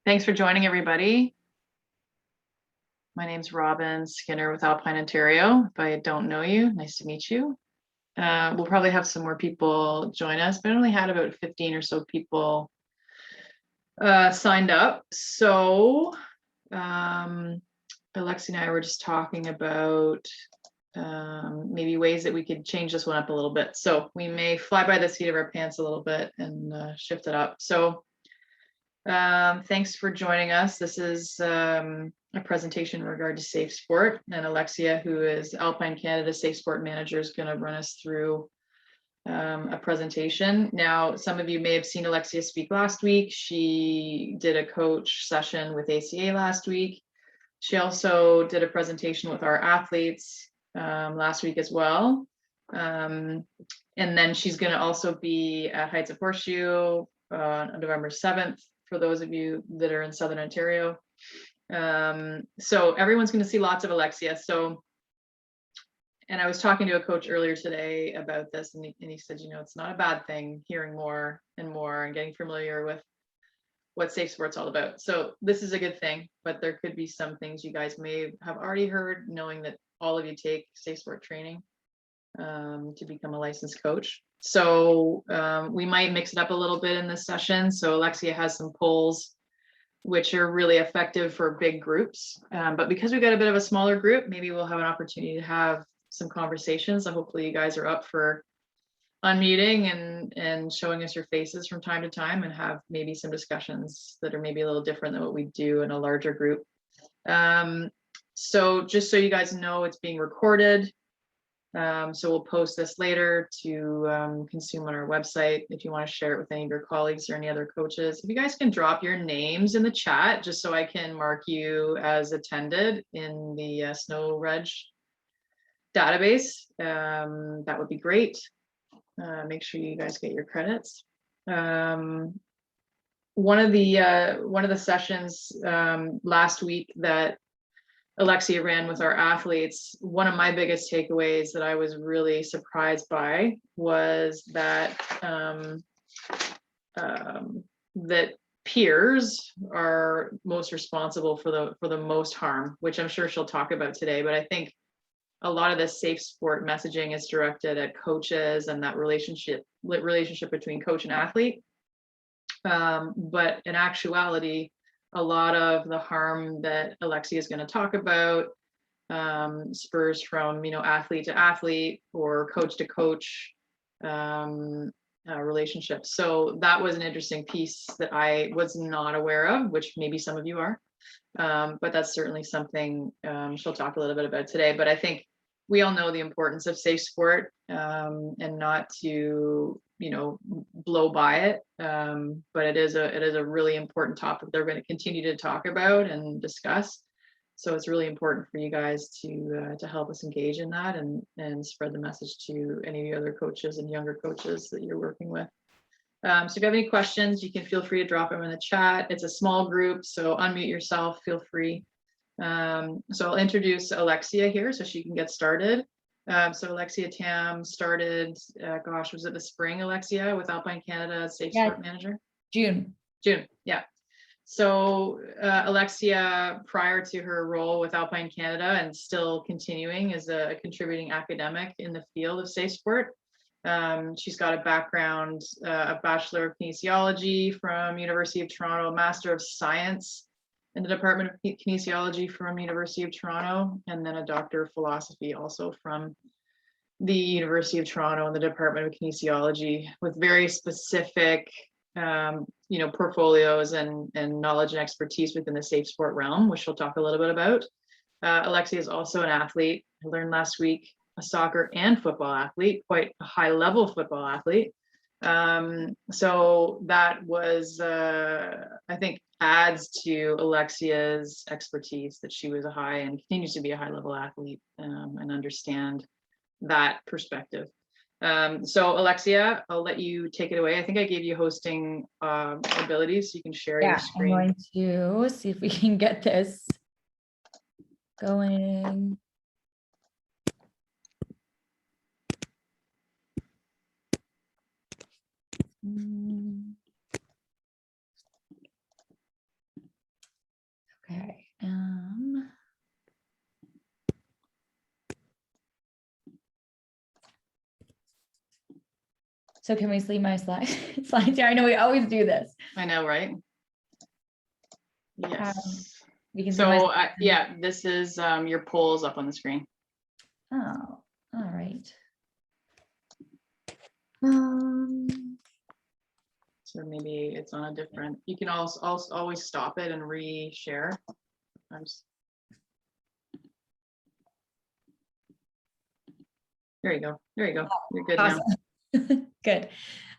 Thanks for joining, everybody. My name's Robin Skinner with Alpine Ontario. If I don't know you, nice to meet you. We'll probably have some more people join us, but I only had about 15 or so people signed up. So Alexia and I were just talking about maybe ways that we could change this one up a little bit. So we may fly by the seat of our pants a little bit and shift it up. So thanks for joining us. This is a presentation in regard to safe sport, and Alexia, who is Alpine Canada Safe Sport Manager, is going to run us through a presentation. Now, some of you may have seen Alexia speak last week. She did a coach session with ACA last week. She also did a presentation with our athletes last week as well. And then she's going to also be at Heights of Horseshoe on November 7th, for those of you that are in Southern Ontario. So everyone's going to see lots of Alexia. And I was talking to a coach earlier today about this, and he said, you know, it's not a bad thing hearing more and more and getting familiar with what safe sport's all about. So this is a good thing, but there could be some things you guys may have already heard, knowing that all of you take safe sport training to become a licensed coach. So we might mix it up a little bit in this session. So Alexia has some polls which are really effective for big groups. But because we've got a bit of a smaller group, maybe we'll have an opportunity to have some conversations. So hopefully you guys are up for unmuting and showing us your faces from time to time, and have maybe some discussions that are maybe a little different than what we do in a larger group. So just so you guys know, it's being recorded. So we'll post this later to consume on our website if you want to share it with any of your colleagues or any other coaches. If you guys can drop your names in the chat, just so I can mark you as attended in the Snow Reg database, that would be great. Make sure you guys get your credits. One of the sessions last week that Alexia ran with our athletes, one of my biggest takeaways that I was really surprised by was that that peers are most responsible for the most harm, which I'm sure she'll talk about today. But I think a lot of this safe sport messaging is directed at coaches and that relationship between coach and athlete. But in actuality, a lot of the harm that Alexia is going to talk about spurs from, you know, athlete to athlete or coach to coach relationships. So that was an interesting piece that I was not aware of, which maybe some of you are. But that's certainly something she'll talk a little bit about today. But I think we all know the importance of safe sport and not to, you know, blow by it. But it is a really important topic they're going to continue to talk about and discuss. So it's really important for you guys to help us engage in that and spread the message to any of the other coaches and younger coaches that you're working with. So if you have any questions, you can feel free to drop them in the chat. It's a small group, so unmute yourself, feel free. So I'll introduce Alexia here so she can get started. So Alexia Tam started, gosh, was it the spring, Alexia, with Alpine Canada Safe Sport Manager? June, yeah. So Alexia, prior to her role with Alpine Canada and still continuing as a contributing academic in the field of safe sport, she's got a background, a Bachelor of Kinesiology from University of Toronto, a Master of Science in the Department of Kinesiology from University of Toronto, and then a Doctor of Philosophy also from the University of Toronto in the Department of Kinesiology, with very specific you know, portfolios and knowledge and expertise within the safe sport realm, which we'll talk a little bit about. Alexia is also an athlete. I learned last week, a soccer and football athlete, quite a high level football athlete. So that was, I think, adds to Alexia's expertise that she was a high and continues to be a high level athlete and understand that perspective. So Alexia, I'll let you take it away. I think I gave you hosting abilities, so you can share your screen. I'm going to see if we can get this going. So can we see my slides here? I know we always do this. I know, right? Yes. We can see my So yeah, this is your polls up on the screen. Oh, all right. So maybe it's on a different, you can also always stop it and re-share. There you go. There you go. You're good Awesome. now. Good.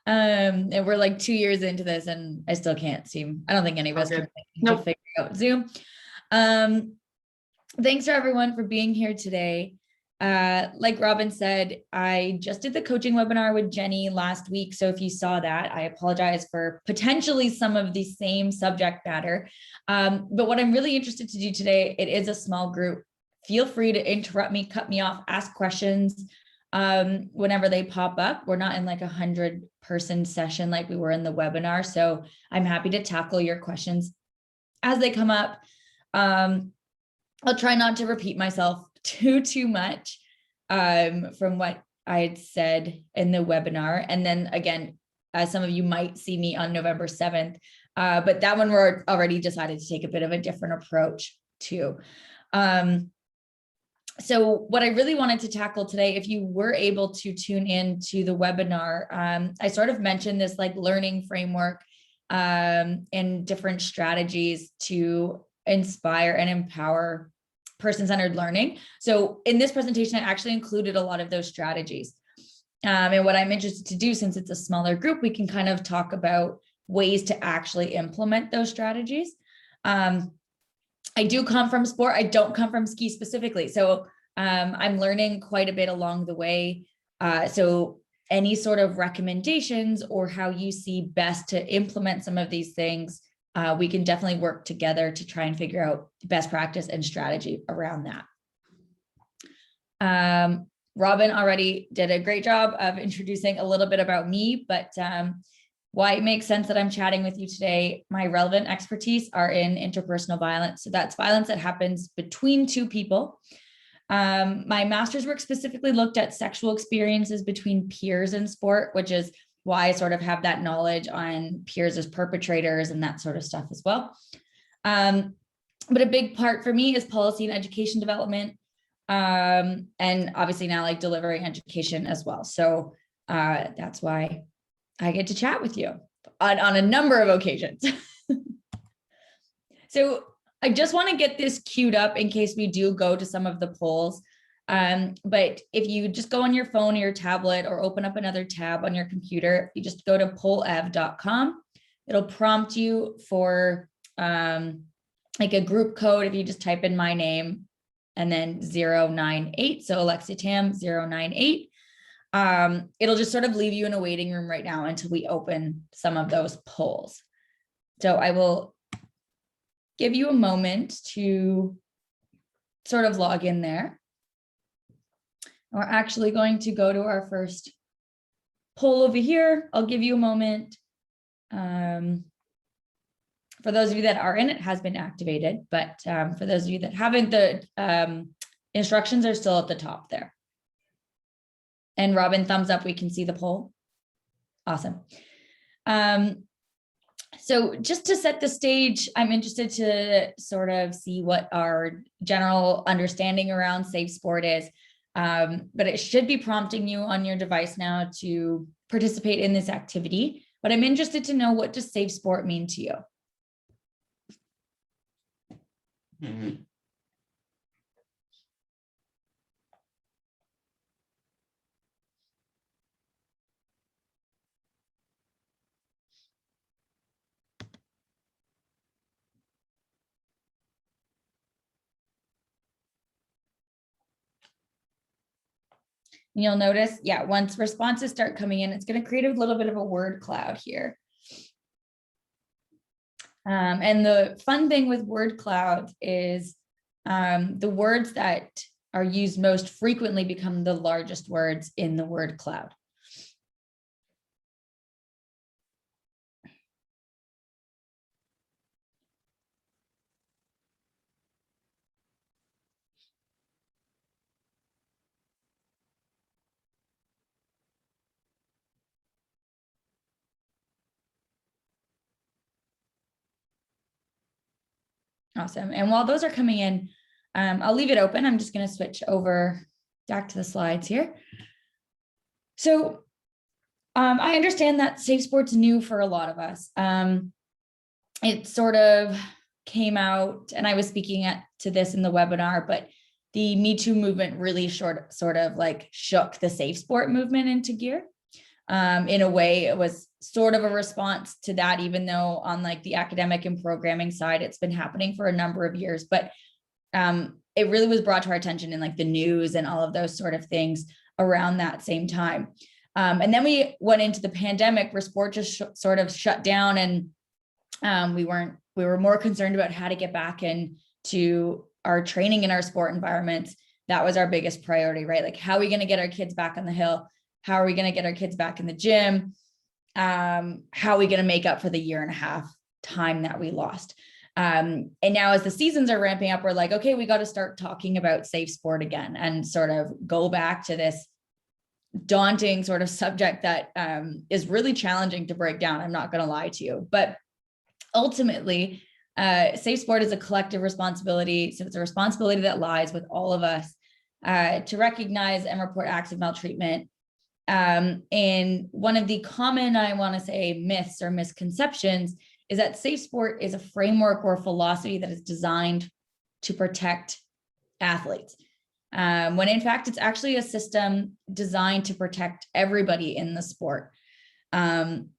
And we're like 2 years into this and I still can't seem, I don't think any of us can figure out Zoom. Thanks for everyone for being here today. Like Robin said, I just did the coaching webinar with Jenny last week. So if you saw that, I apologize for potentially some of the same subject matter. But what I'm really interested to do today, it is a small group. Feel free to interrupt me, cut me off, ask questions whenever they pop up. We're not in like 100-person session like we were in the webinar. So I'm happy to tackle your questions as they come up. I'll try not to repeat myself too much from what I had said in the webinar. And then again, some of you might see me on November 7th, but that one we're already decided to take a bit of a different approach too. So what I really wanted to tackle today, if you were able to tune in to the webinar, I sort of mentioned this like learning framework and different strategies to inspire and empower person-centered learning. So in this presentation, I actually included a lot of those strategies. And what I'm interested to do, since it's a smaller group, we can kind of talk about ways to actually implement those strategies. I do come from sport. I don't come from ski specifically. So I'm learning quite a bit along the way. So any sort of recommendations or how you see best to implement some of these things, we can definitely work together to try and figure out best practice and strategy around that. Robin already did a great job of introducing a little bit about me, but why it makes sense that I'm chatting with you today. My relevant expertise are in interpersonal violence. So that's violence that happens between two people. My master's work specifically looked at sexual experiences between peers in sport, which is why I sort of have that knowledge on peers as perpetrators and that sort of stuff as well. But a big part for me is policy and education development. And obviously now like delivering education as well. So that's why I get to chat with you on a number of occasions. So I just want to get this queued up in case we do go to some of the polls. But if you just go on your phone or your tablet or open up another tab on your computer, you just go to pollev.com. It'll prompt you for like a group code. If you just type in my name and then 098, so Alexia Tam 098. It'll just sort of leave you in a waiting room right now until we open some of those polls. So I will give you a moment to sort of log in there. We're actually going to go to our first poll over here. I'll give you a moment. For those of you that are in, it has been activated, but for those of you that haven't, the instructions are still at the top there. And Robin, thumbs up, we can see the poll. Awesome. So just to set the stage, I'm interested to sort of see what our general understanding around safe sport is. But it should be prompting you on your device now to participate in this activity. But I'm interested to know, what does safe sport mean to you? Mm-hmm. You'll notice, yeah, once responses start coming in, it's going to create a little bit of a word cloud here. And the fun thing with word cloud is the words that are used most frequently become the largest words in the word cloud. Awesome. And while those are coming in, I'll leave it open. I'm just going to switch over back to the slides here. So I understand that safe sport's new for a lot of us. It sort of came out, and I was speaking to this in the webinar, but the Me Too movement really sort of like shook the safe sport movement into gear. In a way, it was sort of a response to that, even though on like the academic and programming side, it's been happening for a number of years, but it really was brought to our attention in like the news and all of those sort of things around that same time. And then we went into the pandemic where sport just sort of shut down, and we were more concerned about how to get back into our training in our sport environments. That was our biggest priority, right? Like, how are we going to get our kids back on the hill? How are we going to get our kids back in the gym? How are we going to make up for the 1.5 years time that we lost? And now as the seasons are ramping up, we're like, okay, we got to start talking about safe sport again and sort of go back to this daunting sort of subject that is really challenging to break down. I'm not going to lie to you, but ultimately, safe sport is a collective responsibility. So it's a responsibility that lies with all of us to recognize and report acts of maltreatment. And one of the common, I want to say, myths or misconceptions is that safe sport is a framework or philosophy that is designed to protect athletes. When in fact, it's actually a system designed to protect everybody in the sport. And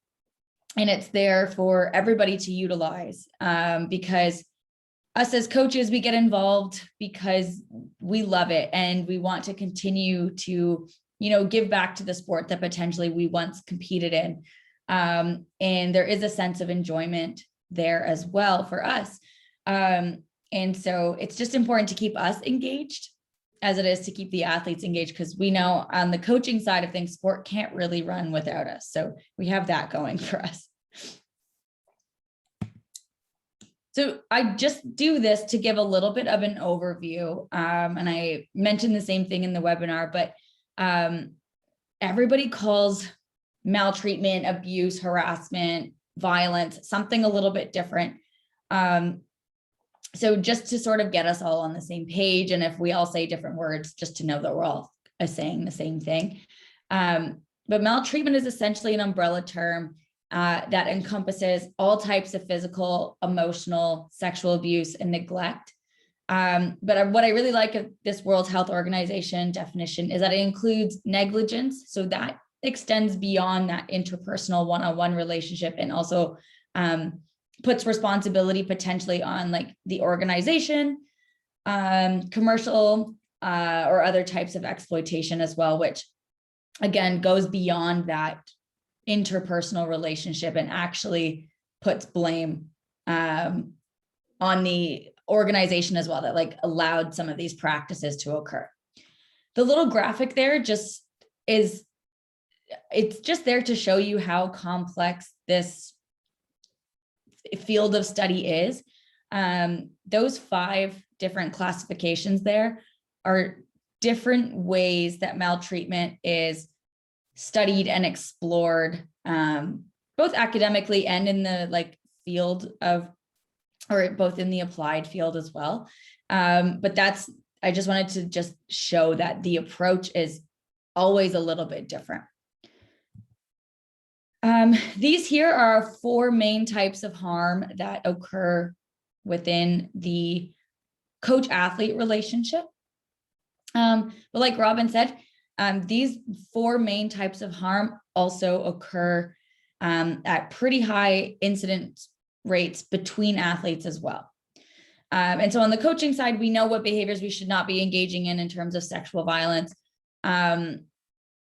it's there for everybody to utilize, because us as coaches, we get involved because we love it and we want to continue to, give back to the sport that potentially we once competed in. And there is a sense of enjoyment there as well for us. And so it's just important to keep us engaged as it is to keep the athletes engaged, because we know on the coaching side of things, sport can't really run without us. So we have that going for us. So I just do this to give a little bit of an overview. And I mentioned the same thing in the webinar, but everybody calls maltreatment, abuse, harassment, violence, something a little bit different. So just to sort of get us all on the same page, and if we all say different words, just to know that we're all saying the same thing. But maltreatment is essentially an umbrella term that encompasses all types of physical, emotional, sexual abuse, and neglect. But what I really like of this World Health Organization definition is that it includes negligence. So that extends beyond that interpersonal one-on-one relationship, and also puts responsibility potentially on like the organization, commercial or other types of exploitation as well, which again goes beyond that interpersonal relationship and actually puts blame on the organization as well that like allowed some of these practices to occur. The little graphic there it's just there to show you how complex this field of study is. Those 5 different classifications there are different ways that maltreatment is studied and explored, both academically and in the like field of, or both in the applied field as well. But I just wanted to just show that the approach is always a little bit different. These here are 4 main types of harm that occur within the coach-athlete relationship. But like Robin said, these 4 main types of harm also occur at pretty high incidence rates between athletes as well. And so on the coaching side, we know what behaviors we should not be engaging in terms of sexual violence.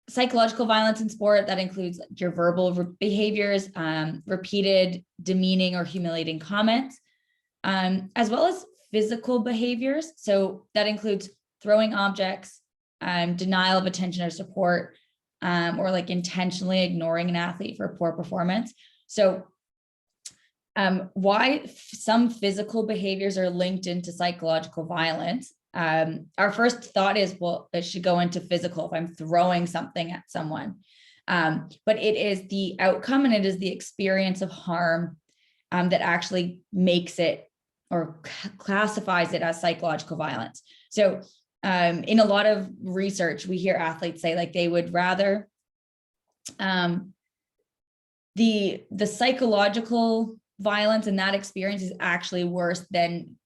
Psychological violence in sport, that includes your verbal behaviors, repeated demeaning or humiliating comments, as well as physical behaviors. So that includes throwing objects, denial of attention or support, or like intentionally ignoring an athlete for poor performance. So why some physical behaviors are linked into psychological violence. Our first thought is, well, it should go into physical if I'm throwing something at someone. But it is the outcome and it is the experience of harm that actually makes it or classifies it as psychological violence. So in a lot of research, we hear athletes say like they would rather the psychological violence in that experience is actually worse than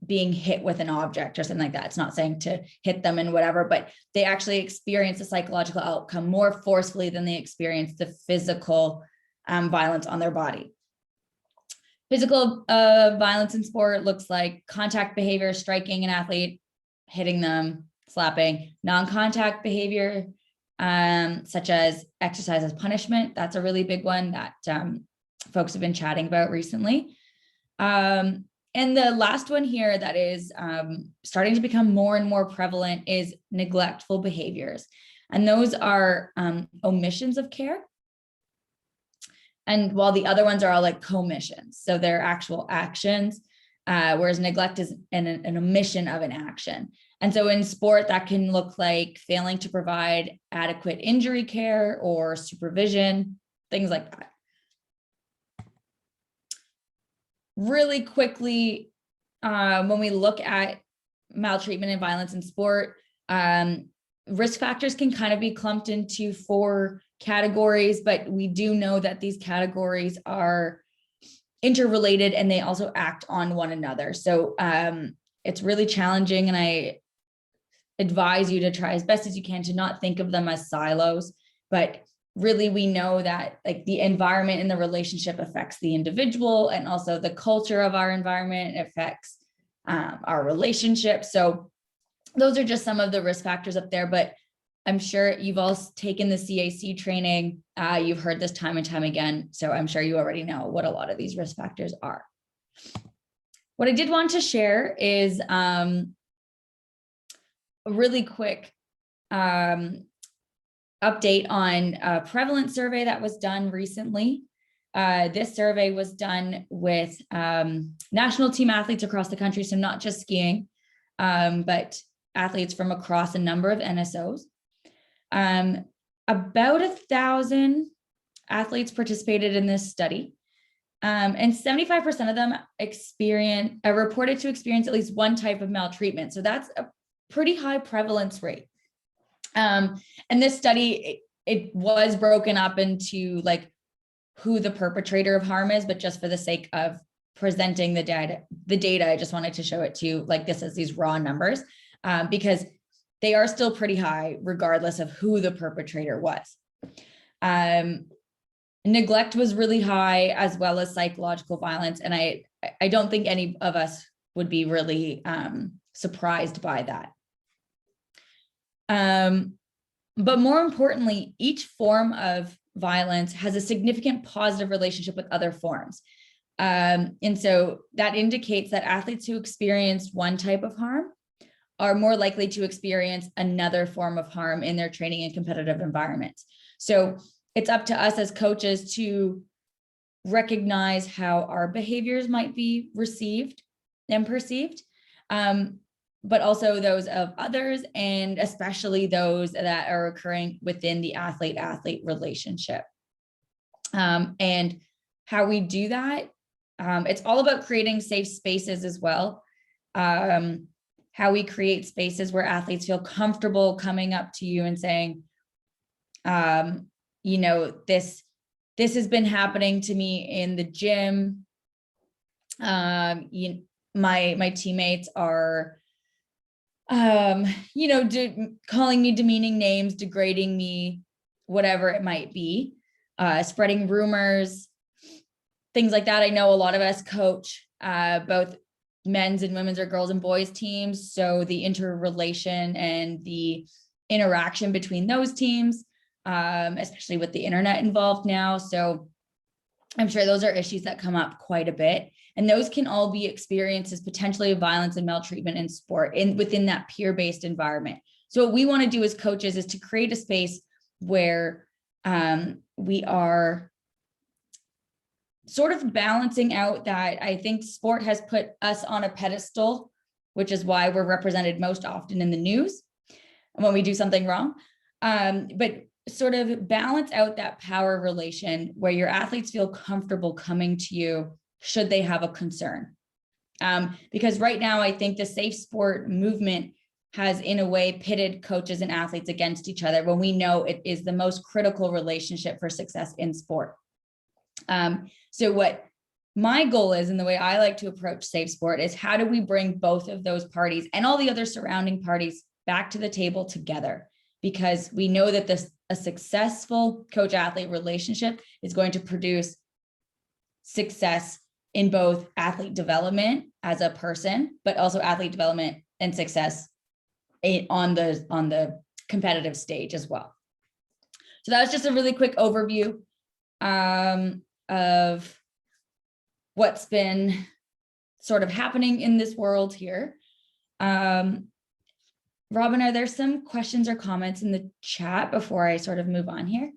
being hit with an object or something like that. It's not saying to hit them and whatever, but they actually experience the psychological outcome more forcefully than they experience the physical violence on their body. Physical violence in sport looks like contact behavior, striking an athlete, hitting them, slapping. Non-contact behavior, such as exercise as punishment. That's a really big one that folks have been chatting about recently. And the last one here that is starting to become more and more prevalent is neglectful behaviors. And those are omissions of care. And while the other ones are all like commissions, so they're actual actions, whereas neglect is an omission of an action. And so in sport, that can look like failing to provide adequate injury care or supervision, things like that. Really quickly, when we look at maltreatment and violence in sport, risk factors can kind of be clumped into 4 categories, but we do know that these categories are interrelated and they also act on one another. So it's really challenging, and I advise you to try as best as you can to not think of them as silos, but really we know that like the environment and the relationship affects the individual, and also the culture of our environment affects our relationship. So those are just some of the risk factors up there, but I'm sure you've all taken the CAC training. You've heard this time and time again. So I'm sure you already know what a lot of these risk factors are. What I did want to share is a really quick update on a prevalence survey that was done recently. This survey was done with national team athletes across the country, so not just skiing, but athletes from across a number of NSOs. About 1,000 athletes participated in this study, and 75% of them reported to experience at least one type of maltreatment. So that's a pretty high prevalence rate. And this study, it was broken up into like who the perpetrator of harm is, but just for the sake of presenting the data, I just wanted to show it to you like this as these raw numbers, because they are still pretty high regardless of who the perpetrator was. Neglect was really high, as well as psychological violence. And I don't think any of us would be really surprised by that. But more importantly, each form of violence has a significant positive relationship with other forms. And so that indicates that athletes who experience one type of harm are more likely to experience another form of harm in their training and competitive environments. So it's up to us as coaches to recognize how our behaviors might be received and perceived, but also those of others, and especially those that are occurring within the athlete-athlete relationship. And how we do that, it's all about creating safe spaces as well. How we create spaces where athletes feel comfortable coming up to you and saying, you know, this has been happening to me in the gym. My teammates are, you know, calling me demeaning names, degrading me, whatever it might be, spreading rumors, things like that. I know a lot of us coach both men's and women's or girls and boys teams. So the interrelation and the interaction between those teams, especially with the internet involved now. So I'm sure those are issues that come up quite a bit. And those can all be experiences potentially of violence and maltreatment in sport within that peer-based environment. So what we want to do as coaches is to create a space where we are sort of balancing out that. I think sport has put us on a pedestal, which is why we're represented most often in the news when we do something wrong. But sort of balance out that power relation where your athletes feel comfortable coming to you should they have a concern. Because right now, I think the safe sport movement has in a way pitted coaches and athletes against each other when we know it is the most critical relationship for success in sport. So what my goal is, and the way I like to approach safe sport, is how do we bring both of those parties and all the other surrounding parties back to the table together? Because we know that a successful coach athlete relationship is going to produce success in both athlete development as a person, but also athlete development and success on the competitive stage as well. So that was just a really quick overview of what's been sort of happening in this world here. Robin, are there some questions or comments in the chat before I sort of move on here?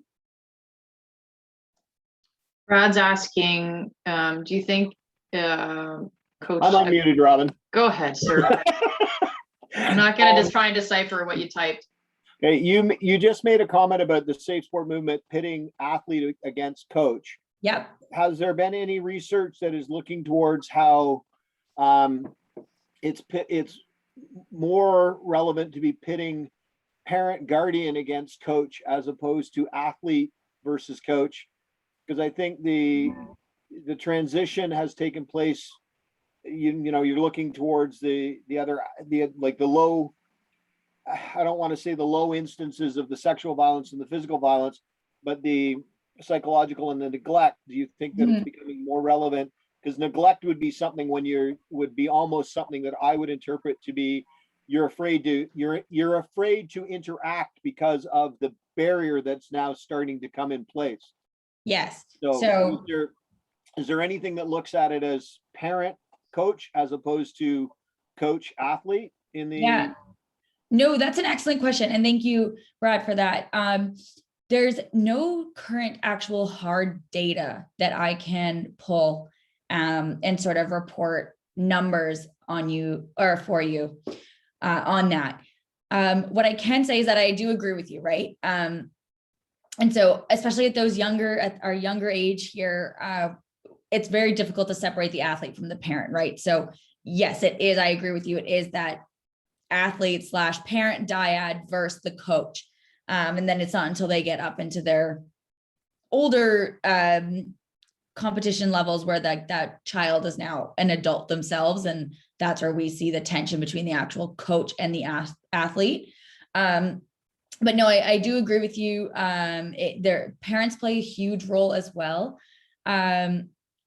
Brad's asking, do you think Coach... I'm unmuted, Robin. Go ahead, sir. I'm not going to just try and decipher what you typed. Okay, you just made a comment about the safe sport movement pitting athlete against coach. Yep. Has there been any research that is looking towards how it's more relevant to be pitting parent guardian against coach as opposed to athlete versus coach? Because I think the transition has taken place. You know, you're looking towards the low, I don't want to say the low instances of the sexual violence and the physical violence, but the psychological and the neglect. Do you think that it's becoming more relevant? Because neglect would be something would be almost something that I would interpret to be you're afraid to interact because of the barrier that's now starting to come in place. Yes. So is there anything that looks at it as parent coach as opposed to coach athlete in the... Yeah, no, that's an excellent question. And thank you, Brad, for that. There's no current actual hard data that I can pull and sort of report numbers on you or for you on that. What I can say is that I do agree with you, right? And so, especially at our younger age here, it's very difficult to separate the athlete from the parent, right? So yes, it is. I agree with you. It is that athlete/parent dyad versus the coach. And then it's not until they get up into their older competition levels where that child is now an adult themselves. And that's where we see the tension between the actual coach and the athlete. But no, I do agree with you. Their parents play a huge role as well.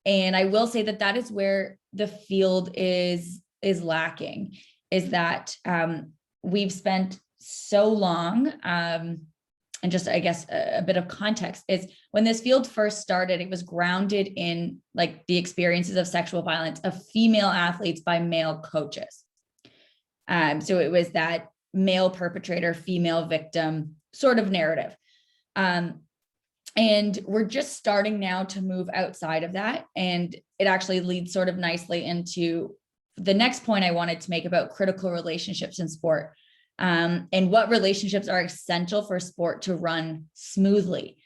And I will say that is where the field is lacking, is that we've spent so long, and just, I guess, a bit of context is when this field first started, it was grounded in like the experiences of sexual violence of female athletes by male coaches. So it was that male perpetrator, female victim sort of narrative. And we're just starting now to move outside of that. And it actually leads sort of nicely into the next point I wanted to make about critical relationships in sport, and what relationships are essential for sport to run smoothly.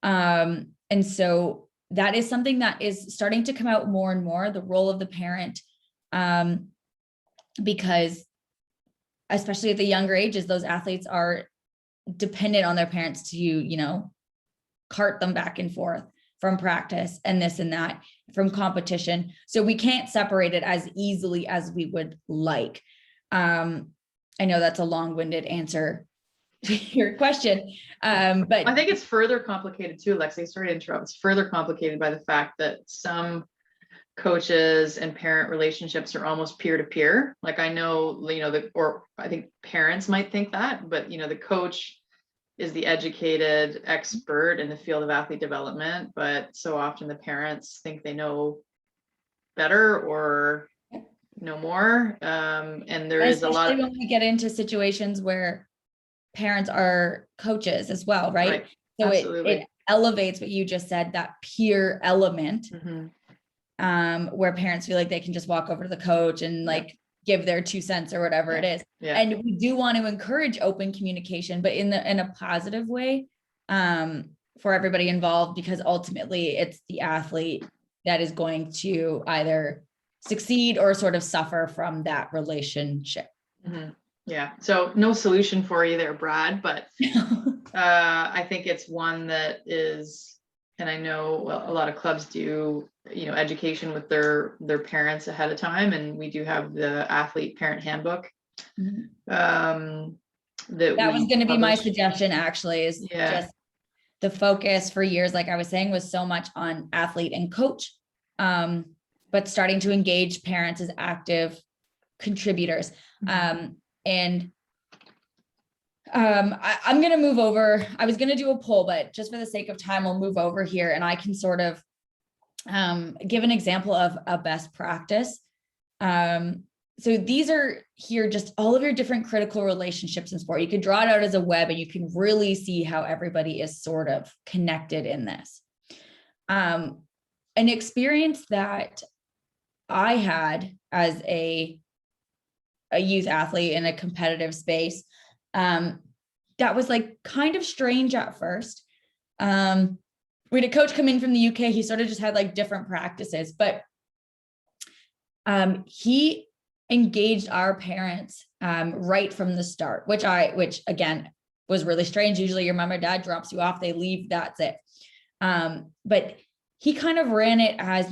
And so that is something that is starting to come out more and more, the role of the parent, because especially at the younger ages, those athletes are dependent on their parents to, cart them back and forth from practice and this and that, from competition. So we can't separate it as easily as we would like. I know that's a long-winded answer to your question, but I think it's further complicated too, Alexia. Sorry to interrupt. It's further complicated by the fact that some coaches and parent relationships are almost peer-to-peer. Like I know, or I think parents might think that, but the coach is the educated expert in the field of athlete development, but so often the parents think they know better or know more. And there is a lot when we get into situations where parents are coaches as well, right? So it elevates what you just said, that peer element, where parents feel like they can just walk over to the coach and give their 2 cents or whatever it is. Yeah. And we do want to encourage open communication, but in a positive way, for everybody involved, because ultimately it's the athlete that is going to either succeed or sort of suffer from that relationship. Mhm. Yeah, so no solution for you there, Brad, but I think it's one that is, and I know, well, a lot of clubs do, education with their parents ahead of time, and we do have the athlete parent handbook That was we going to be my publish. suggestion, actually, is just the focus for years, like I was saying, was so much on athlete and coach, but starting to engage parents as active contributors. I'm going to move over. I was going to do a poll, but just for the sake of time, we'll move over here and I can sort of give an example of a best practice. So these are here, just all of your different critical relationships in sport. You could draw it out as a web and you can really see how everybody is sort of connected in this. An experience that I had as a youth athlete in a competitive space, that was like kind of strange at first. We had a coach come in from the UK. He sort of just had like different practices, but he engaged our parents right from the start, which again was really strange. Usually your mom or dad drops you off, they leave, that's it. But he kind of ran it as,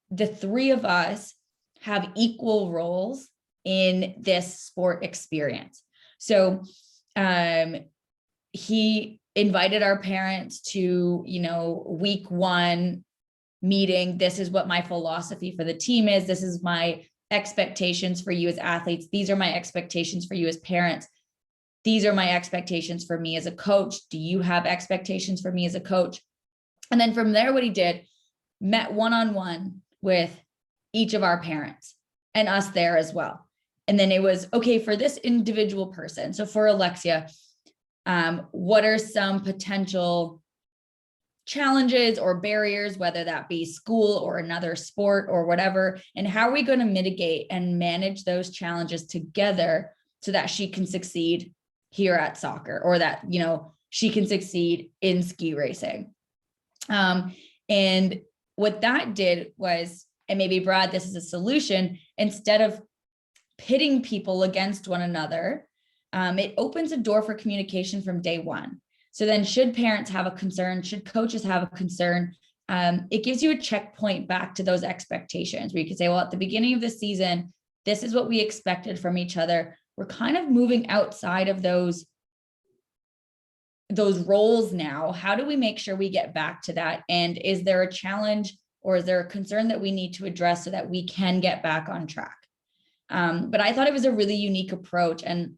the three of us have equal roles in this sport experience. So he invited our parents to, week one meeting. This is what my philosophy for the team is. This is my expectations for you as athletes. These are my expectations for you as parents. These are my expectations for me as a coach. Do you have expectations for me as a coach? And then from there, what he did, met one-on-one with each of our parents and us there as well. And then it was, okay, for this individual person. So for Alexia, what are some potential challenges or barriers, whether that be school or another sport or whatever, and how are we going to mitigate and manage those challenges together so that she can succeed here at soccer, or that, she can succeed in ski racing. And what that did was, and maybe Brad, this is a solution, instead of pitting people against one another, it opens a door for communication from day one. So then should parents have a concern, should coaches have a concern, it gives you a checkpoint back to those expectations where you could say, well, at the beginning of the season, this is what we expected from each other. We're kind of moving outside of those roles now. How do we make sure we get back to that? And is there a challenge or is there a concern that we need to address so that we can get back on track? But I thought it was a really unique approach. And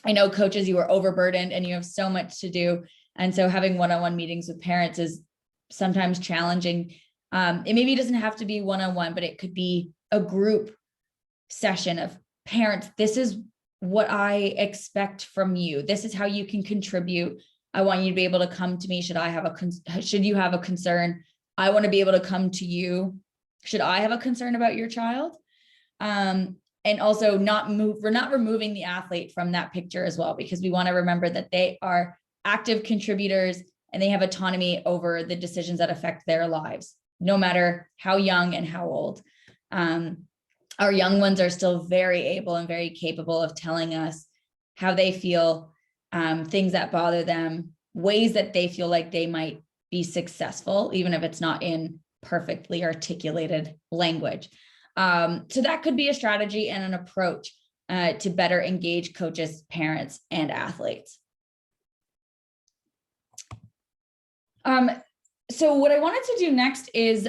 I know coaches, you are overburdened and you have so much to do. And so having one-on-one meetings with parents is sometimes challenging. It maybe doesn't have to be one-on-one, but it could be a group session of parents. This is what I expect from you. This is how you can contribute. I want you to be able to come to me. Should you have a concern? I want to be able to come to you. Should I have a concern about your child? And also we're not removing the athlete from that picture as well, because we want to remember that they are active contributors and they have autonomy over the decisions that affect their lives, no matter how young and how old. Our young ones are still very able and very capable of telling us how they feel, things that bother them, ways that they feel like they might be successful, even if it's not in perfectly articulated language. So that could be a strategy and an approach to better engage coaches, parents, and athletes. So what I wanted to do next is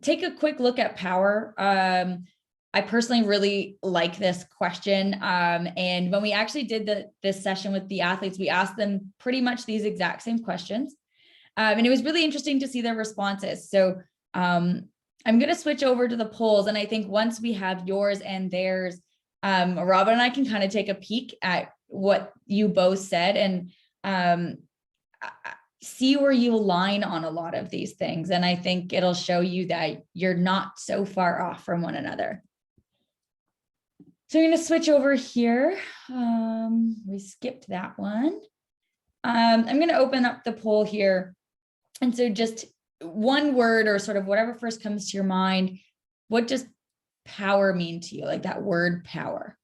take a quick look at power. I personally really like this question. And when we actually did this session with the athletes, we asked them pretty much these exact same questions. And it was really interesting to see their responses. So I'm going to switch over to the polls. And I think once we have yours and theirs, Robin and I can kind of take a peek at what you both said and see where you align on a lot of these things. And I think it'll show you that you're not so far off from one another. So I'm going to switch over here. We skipped that one. I'm going to open up the poll here. And so just one word or sort of whatever first comes to your mind, what does power mean to you? Like that word power.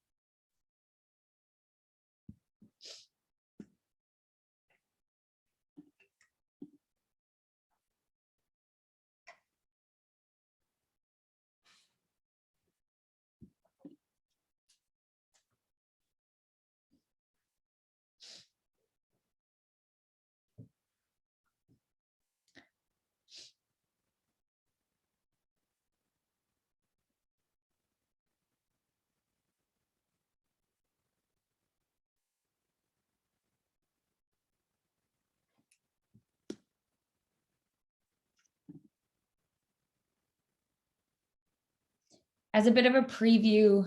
As a bit of a preview,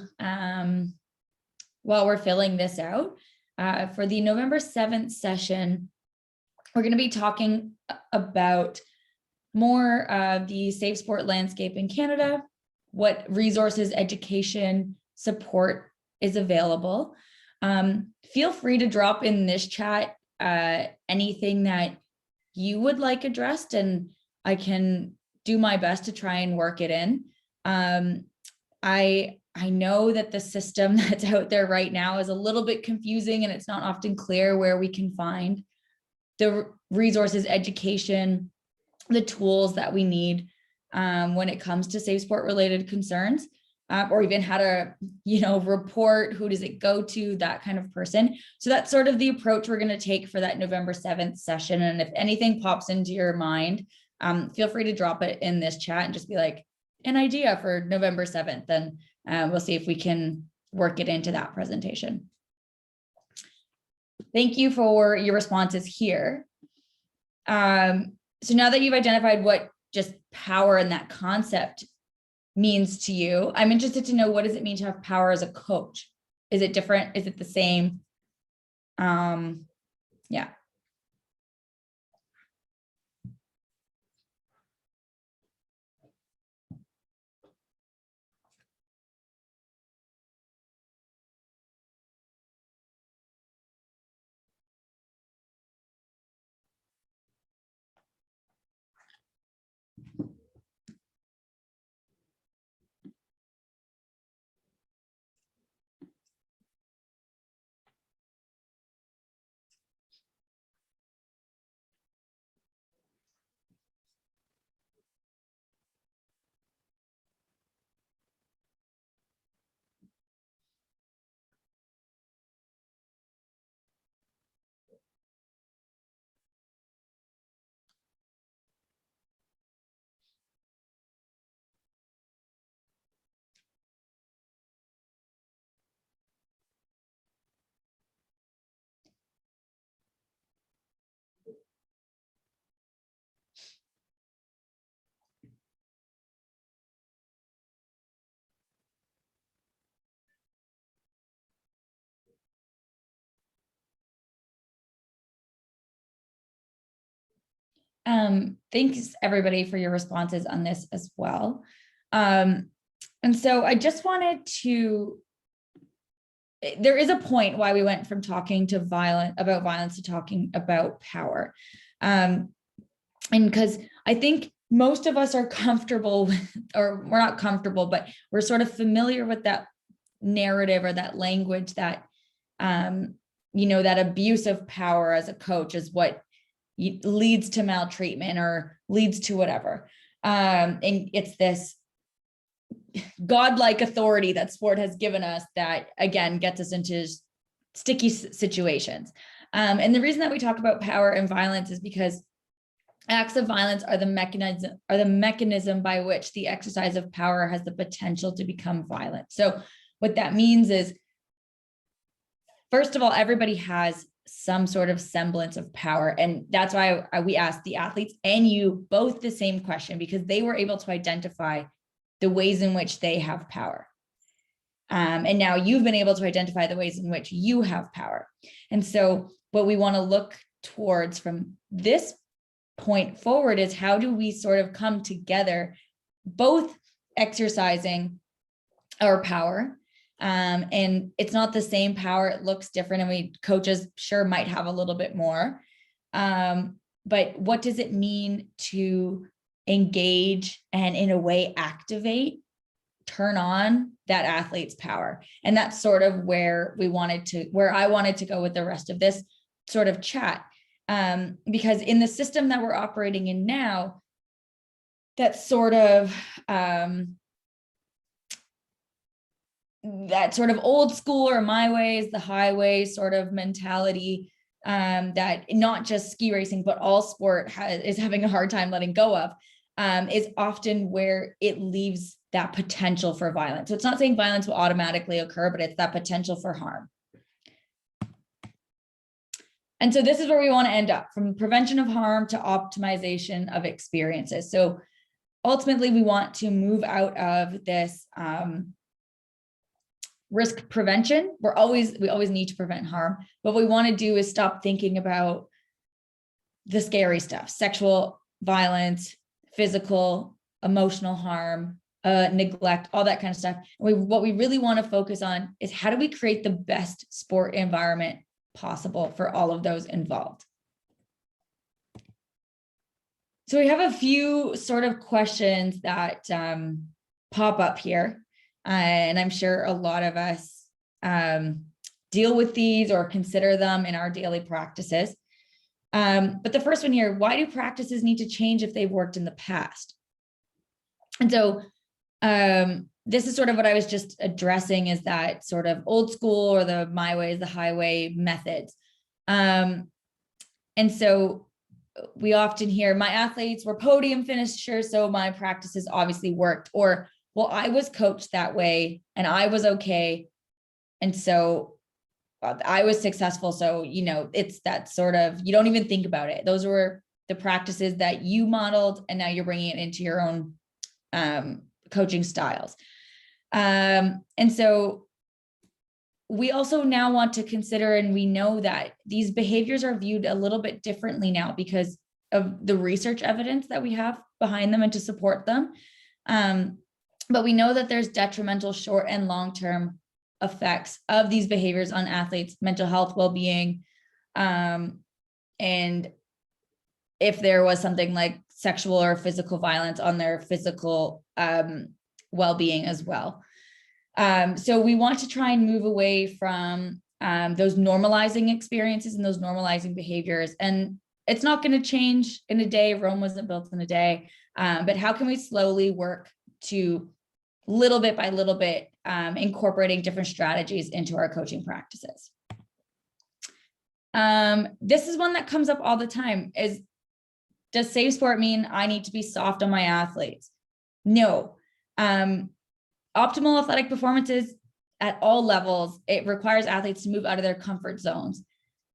while we're filling this out, for the November 7th session, we're going to be talking about more the safe sport landscape in Canada, what resources, education, support is available. Feel free to drop in this chat anything that you would like addressed, and I can do my best to try and work it in. I know that the system that's out there right now is a little bit confusing, and it's not often clear where we can find the resources, education, the tools that we need when it comes to safe sport related concerns, or even how to, report, who does it go to, that kind of person. So that's sort of the approach we're going to take for that November 7th session. And if anything pops into your mind, feel free to drop it in this chat and just be like, an idea for November 7th. And we'll see if we can work it into that presentation. Thank you for your responses here. So now that you've identified what just power and that concept means to you, I'm interested to know, what does it mean to have power as a coach? Is it different? Is it the same? Yeah. Thanks everybody for your responses on this as well. And so I just wanted to, there is a point why we went from talking to about violence to talking about power. And because I think most of us are comfortable with, or we're not comfortable, but we're sort of familiar with that narrative or that language that, that abuse of power as a coach is what leads to maltreatment or leads to whatever. And it's this godlike authority that sport has given us that, again, gets us into sticky situations. And the reason that we talk about power and violence is because acts of violence are the mechanism by which the exercise of power has the potential to become violent. So what that means is, first of all, everybody has some sort of semblance of power. And that's why we asked the athletes and you both the same question, because they were able to identify the ways in which they have power. And now you've been able to identify the ways in which you have power. And so what we want to look towards from this point forward is, how do we sort of come together, both exercising our power, and it's not the same power, it looks different, and coaches sure might have a little bit more, but what does it mean to engage and in a way activate turn on that athlete's power. And that's sort of where I wanted to go with the rest of this sort of chat. Because in the system that we're operating in now, that sort of old school, or my way is the highway sort of mentality, that not just ski racing, but all sport is having a hard time letting go of, is often where it leaves that potential for violence. So it's not saying violence will automatically occur, but it's that potential for harm. And so this is where we want to end up, from prevention of harm to optimization of experiences. So ultimately, we want to move out of this risk prevention. We always need to prevent harm. What we want to do is stop thinking about the scary stuff: sexual violence, physical, emotional harm, neglect, all that kind of stuff. What we really want to focus on is, how do we create the best sport environment possible for all of those involved? So we have a few sort of questions that pop up here, and I'm sure a lot of us deal with these or consider them in our daily practices. But the first one here: why do practices need to change if they've worked in the past? And so this is sort of what I was just addressing, is that sort of old school, or the my way is the highway methods. And so we often hear, my athletes were podium finishers, so my practices obviously worked. Or, well, I was coached that way and I was okay, and so I was successful. So, it's that sort of, you don't even think about it. Those were the practices that you modeled, and now you're bringing it into your own coaching styles. And so we also now want to consider, and we know that these behaviors are viewed a little bit differently now because of the research evidence that we have behind them and to support them. But we know that there's detrimental short and long-term effects of these behaviors on athletes' mental health, well-being, and if there was something like sexual or physical violence, on their physical well-being as well. So we want to try and move away from those normalizing experiences and those normalizing behaviors. And it's not going to change in a day. Rome wasn't built in a day. But how can we slowly work to, little bit by little bit, incorporating different strategies into our coaching practices? This is one that comes up all the time: is, does safe sport mean I need to be soft on my athletes? No. Optimal athletic performances at all levels, it requires athletes to move out of their comfort zones.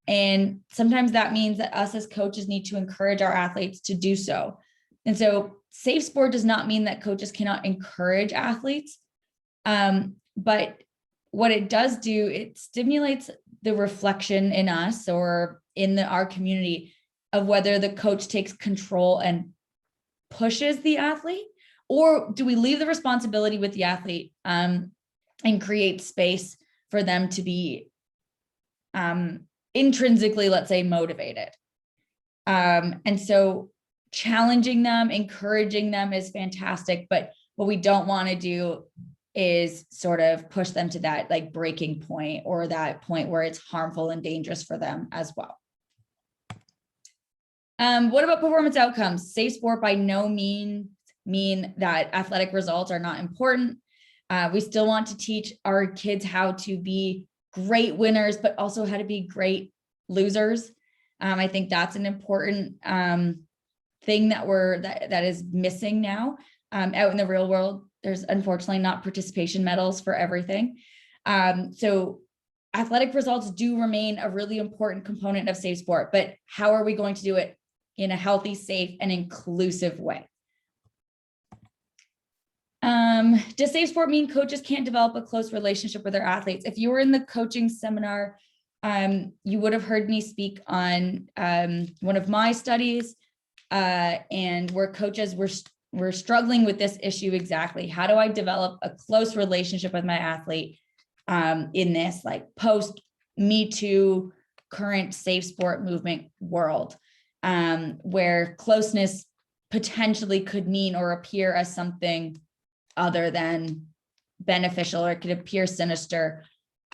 And sometimes that means that us as coaches need to encourage our athletes to do so. And so safe sport does not mean that coaches cannot encourage athletes. But what it does do, it stimulates the reflection in us, or in our community, of whether the coach takes control and pushes the athlete, or do we leave the responsibility with the athlete, and create space for them to be intrinsically, let's say, motivated. And so challenging them, encouraging them is fantastic, but what we don't want to do is sort of push them to that like breaking point, or that point where it's harmful and dangerous for them as well. What about performance outcomes? Safe sport by no means mean that athletic results are not important. We still want to teach our kids how to be great winners, but also how to be great losers. I think that's an important thing that is missing now. Out in the real world, there's unfortunately not participation medals for everything. So athletic results do remain a really important component of safe sport, but how are we going to do it in a healthy, safe, and inclusive way? Does safe sport mean coaches can't develop a close relationship with their athletes? If you were in the coaching seminar, you would have heard me speak on one of my studies, and where coaches were struggling with this issue exactly. How do I develop a close relationship with my athlete in this like post Me Too current safe sport movement world, where closeness potentially could mean or appear as something other than beneficial, or it could appear sinister,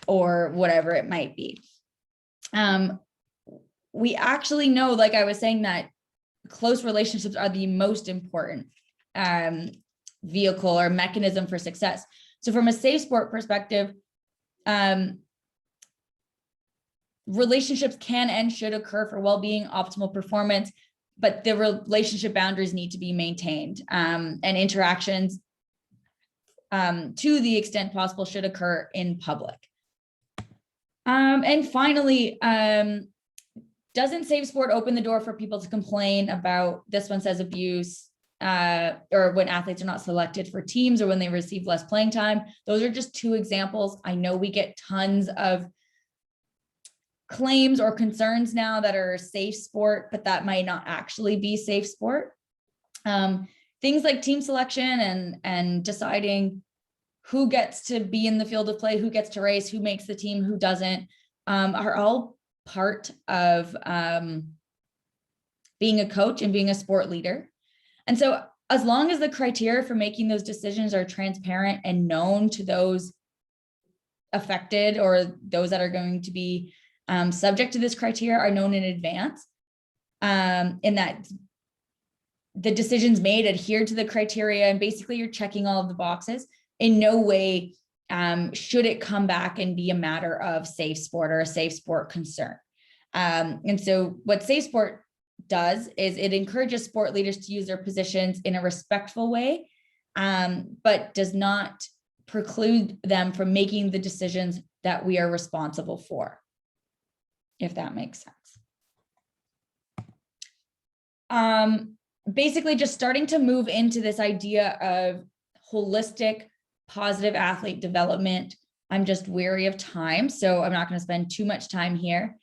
or whatever it might be. We actually know, like I was saying, that close relationships are the most important vehicle or mechanism for success. So from a safe sport perspective, relationships can and should occur for well-being, optimal performance, but the relationship boundaries need to be maintained, and interactions, to the extent possible, should occur in public. And finally, doesn't safe sport open the door for people to complain about, this one says, abuse, or when athletes are not selected for teams, or when they receive less playing time? Those are just two examples. I know we get tons of claims or concerns now that are safe sport, but that might not actually be safe sport. Things like team selection and deciding who gets to be in the field of play, who gets to race, who makes the team, who doesn't, are all part of being a coach and being a sport leader. And so as long as the criteria for making those decisions are transparent and known to those affected, or those that are going to be subject to this criteria are known in advance, in that the decisions made adhere to the criteria, and basically you're checking all of the boxes, in no way should it come back and be a matter of safe sport or a safe sport concern. And so what safe sport does is it encourages sport leaders to use their positions in a respectful way, but does not preclude them from making the decisions that we are responsible for, if that makes sense. Basically just starting to move into this idea of holistic, positive athlete development. I'm just wary of time, so I'm not going to spend too much time here.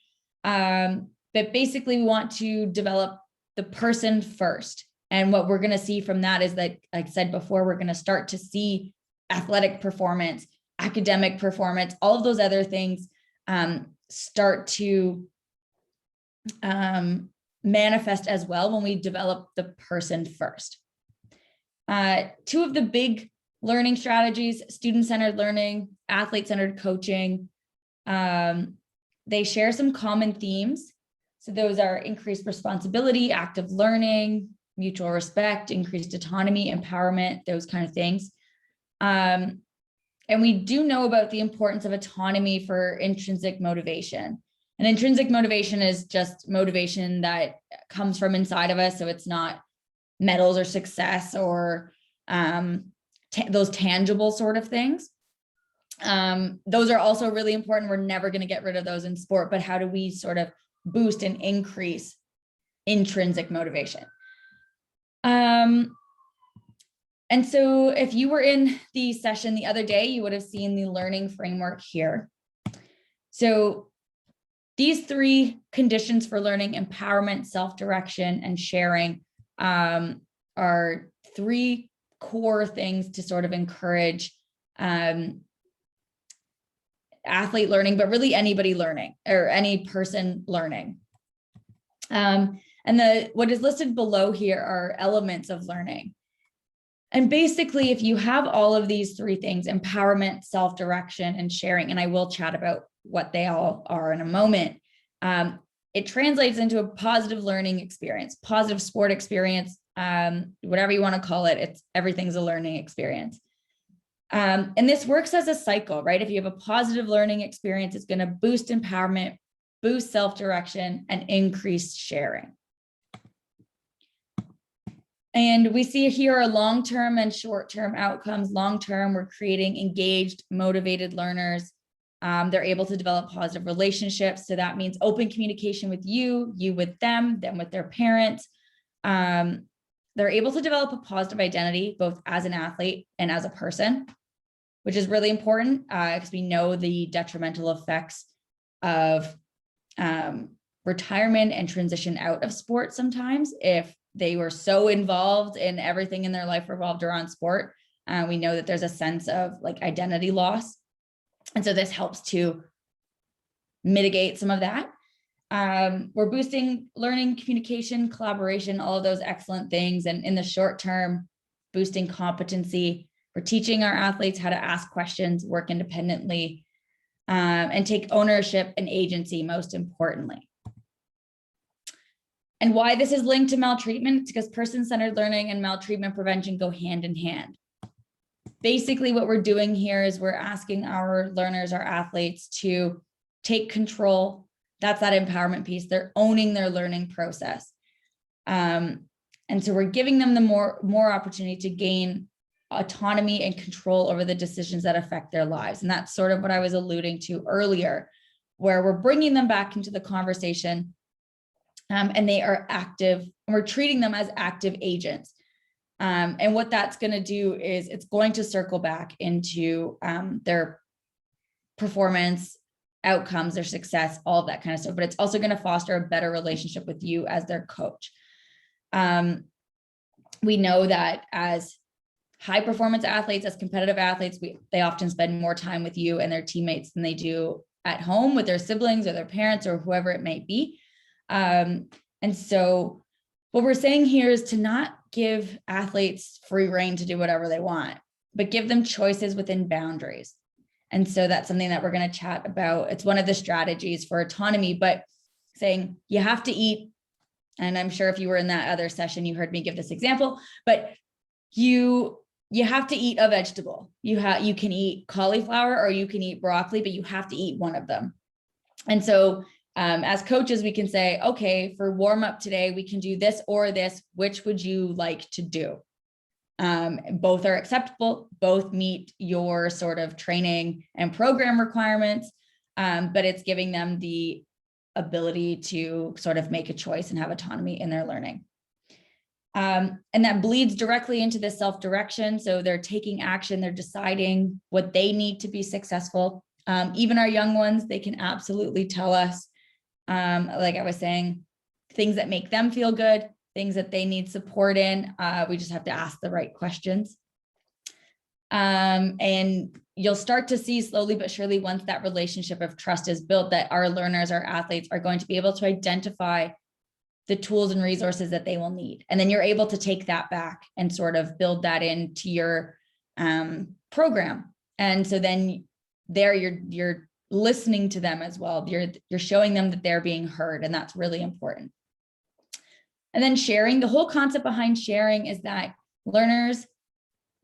But basically we want to develop the person first. And what we're going to see from that is that, like I said before, we're going to start to see athletic performance, academic performance, all of those other things start to manifest as well when we develop the person first. Two of the big learning strategies: student-centered learning, athlete-centered coaching. They share some common themes. So those are increased responsibility, active learning, mutual respect, increased autonomy, empowerment, those kind of things. And we do know about the importance of autonomy for intrinsic motivation. And intrinsic motivation is just motivation that comes from inside of us. So it's not medals or success or those tangible sort of things. Those are also really important. We're never going to get rid of those in sport, but how do we sort of boost and increase intrinsic motivation? And so if you were in the session the other day, you would have seen the learning framework here. So these three conditions for learning: empowerment, self-direction, and sharing, are three core things to sort of encourage athlete learning, but really anybody learning, or any person learning. And what is listed below here are elements of learning. And basically, if you have all of these three things: empowerment, self-direction, and sharing, and I will chat about what they all are in a moment, it translates into a positive learning experience, positive sport experience, whatever you want to call it. Everything's a learning experience. And this works as a cycle, right? If you have a positive learning experience, it's going to boost empowerment, boost self-direction, and increase sharing. And we see here are long-term and short-term outcomes. Long-term, we're creating engaged, motivated learners. They're able to develop positive relationships. So that means open communication with you with them with their parents. They're able to develop a positive identity, both as an athlete and as a person, which is really important because we know the detrimental effects of retirement and transition out of sport sometimes. If they were so involved in everything in their life revolved around sport, we know that there's a sense of like identity loss. And so this helps to mitigate some of that. We're boosting learning, communication, collaboration, all of those excellent things. And in the short term, boosting competency, We're teaching our athletes how to ask questions, work independently, and take ownership and agency, most importantly. And why this is linked to maltreatment, because person-centered learning and maltreatment prevention go hand in hand. Basically, what we're doing here is we're asking our learners, our athletes, to take control. That's that empowerment piece. They're owning their learning process. And so we're giving them the more opportunity to gain autonomy and control over the decisions that affect their lives. And that's sort of what I was alluding to earlier, where we're bringing them back into the conversation, and they are active, and we're treating them as active agents. And what that's going to do is it's going to circle back into their performance, outcomes, their success, all of that kind of stuff. But it's also going to foster a better relationship with you as their coach. We know that as high performance athletes, as competitive athletes, they often spend more time with you and their teammates than they do at home with their siblings or their parents or whoever it might be. And so what we're saying here is to not give athletes free rein to do whatever they want, but give them choices within boundaries. And so that's something that we're going to chat about. It's one of the strategies for autonomy, but saying you have to eat. And I'm sure if you were in that other session, you heard me give this example, but you have to eat a vegetable. You can eat cauliflower or you can eat broccoli, but you have to eat one of them. And so as coaches, we can say, okay, for warm up today, we can do this or this. Which would you like to do? Both are acceptable. Both meet your sort of training and program requirements, but it's giving them the ability to sort of make a choice and have autonomy in their learning. And that bleeds directly into the self-direction. So they're taking action, they're deciding what they need to be successful. Even our young ones, they can absolutely tell us, like I was saying, things that make them feel good, things that they need support in. We just have to ask the right questions. And you'll start to see slowly but surely, once that relationship of trust is built, that our learners, our athletes are going to be able to identify the tools and resources that they will need. And then you're able to take that back and sort of build that into your program. And so then there you're listening to them as well. You're showing them that they're being heard, and that's really important. And then sharing, the whole concept behind sharing is that learners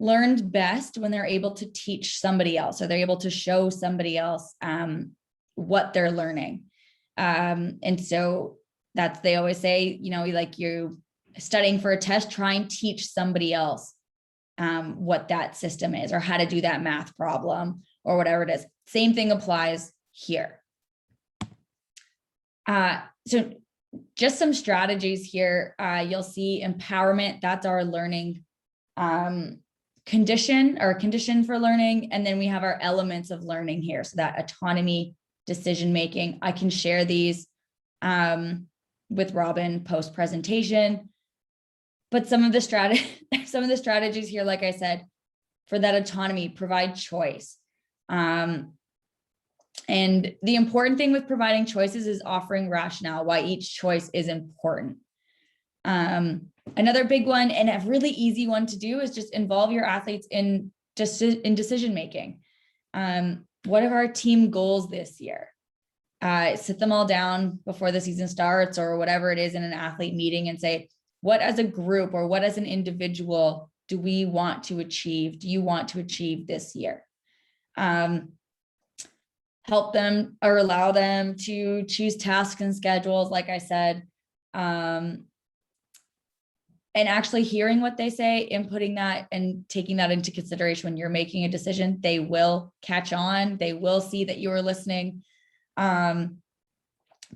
learned best when they're able to teach somebody else, or they're able to show somebody else what they're learning. And so that's, they always say, you know, like you're studying for a test, try and teach somebody else what that system is, or how to do that math problem, or whatever it is. Same thing applies here. So just some strategies here. You'll see empowerment. That's our learning condition, or condition for learning. And then we have our elements of learning here. So that autonomy, decision-making. I can share these with Robin post-presentation. But some of the strategies here, like I said, for that autonomy, provide choice. And the important thing with providing choices is offering rationale why each choice is important. Another big one, and a really easy one to do, is just involve your athletes in decision-making. What are our team goals this year? Sit them all down before the season starts, or whatever it is, in an athlete meeting, and say, what as a group or what as an individual do we want to achieve? Do you want to achieve this year? Help them or allow them to choose tasks and schedules, like I said, and actually hearing what they say, inputting that and taking that into consideration when you're making a decision. They will catch on. They will see that you are listening.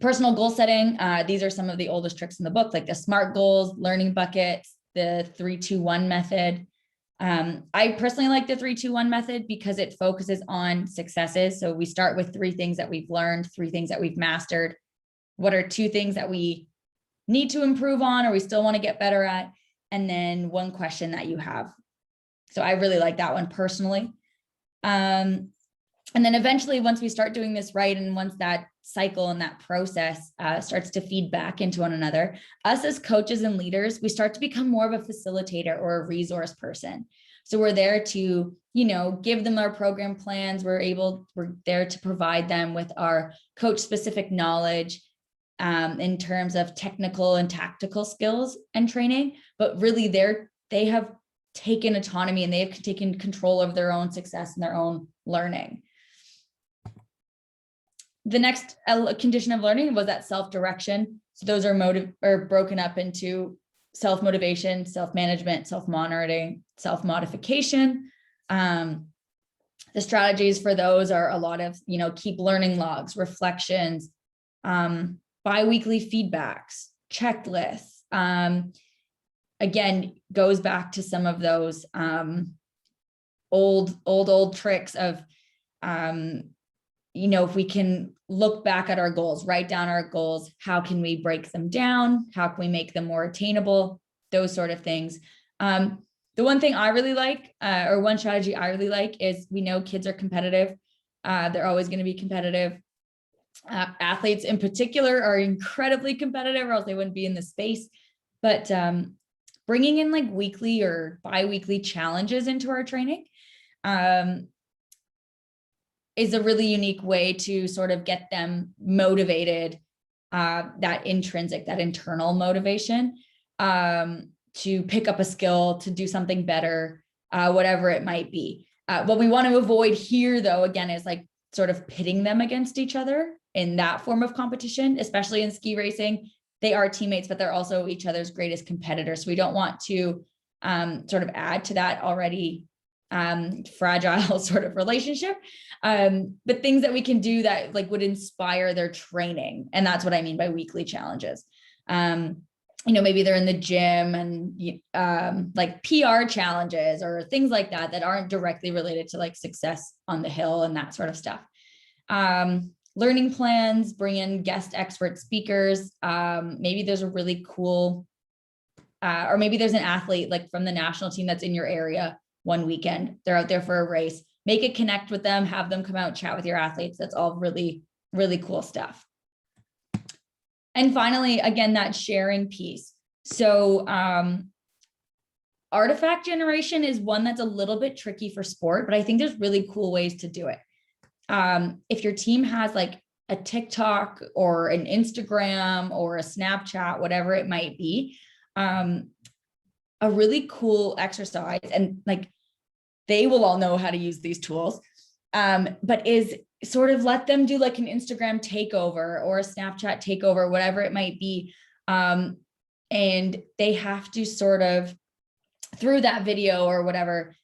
Personal goal setting. These are some of the oldest tricks in the book, like the SMART goals, learning buckets, the 3-2-1 method. I personally like the 3-2-1 method because it focuses on successes. So we start with 3 things that we've learned, 3 things that we've mastered. What are 2 things that we need to improve on, or we still want to get better at? And then 1 question that you have. So I really like that one personally. And then eventually, once we start doing this right, and once that cycle and that process starts to feed back into one another, us as coaches and leaders, we start to become more of a facilitator or a resource person. So we're there to, give them our program plans. We're there to provide them with our coach specific knowledge in terms of technical and tactical skills and training, but really they have taken autonomy and they have taken control of their own success and their own learning. The next condition of learning was that self-direction. So those are broken up into self-motivation, self-management, self-monitoring, self-modification. The strategies for those are a lot of, keep learning logs, reflections, bi-weekly feedbacks, checklists. Again, goes back to some of those old tricks of, if we can look back at our goals, write down our goals, how can we break them down? How can we make them more attainable? Those sort of things. The one thing I really like, or one strategy I really like, is we know kids are competitive. They're always going to be competitive. Athletes in particular are incredibly competitive, or else they wouldn't be in the space. But bringing in like weekly or bi-weekly challenges into our training is a really unique way to sort of get them motivated, that internal motivation, to pick up a skill, to do something better, whatever it might be. What we want to avoid here, though, again, is like sort of pitting them against each other in that form of competition, especially in ski racing. They are teammates, but they're also each other's greatest competitors. So we don't want to sort of add to that already fragile sort of relationship, but things that we can do that like would inspire their training. And that's what I mean by weekly challenges. Maybe they're in the gym and like PR challenges or things like that aren't directly related to like success on the hill and that sort of stuff. Learning plans, bring in guest expert speakers. Maybe there's a really cool, or maybe there's an athlete like from the national team that's in your area one weekend. They're out there for a race. Make it connect with them, have them come out, chat with your athletes. That's all really, really cool stuff. And finally, again, that sharing piece. So artifact generation is one that's a little bit tricky for sport, but I think there's really cool ways to do it. If your team has like a TikTok or an Instagram or a Snapchat, whatever it might be, a really cool exercise, and like they will all know how to use these tools, but is sort of let them do like an Instagram takeover or a Snapchat takeover, whatever it might be. And they have to sort of, through that video or whatever,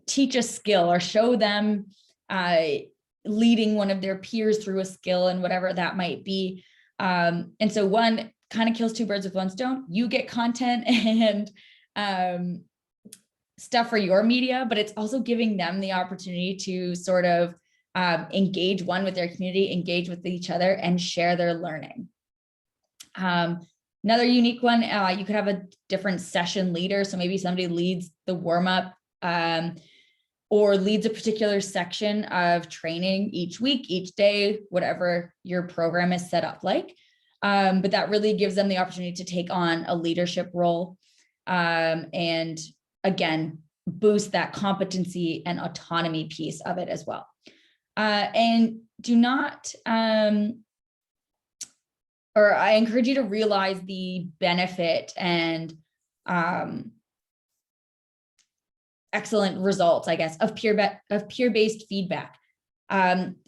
teach a skill or show them leading one of their peers through a skill and whatever that might be. And so one kind of kills two birds with one stone. You get content and stuff for your media, but it's also giving them the opportunity to sort of engage with their community, engage with each other, and share their learning. Another unique one, you could have a different session leader. So maybe somebody leads the warm-up or leads a particular section of training each week, each day, whatever your program is set up like. But that really gives them the opportunity to take on a leadership role, and again, boost that competency and autonomy piece of it as well. And do not, or I encourage you to realize the benefit and excellent results, I guess, of peer-based feedback.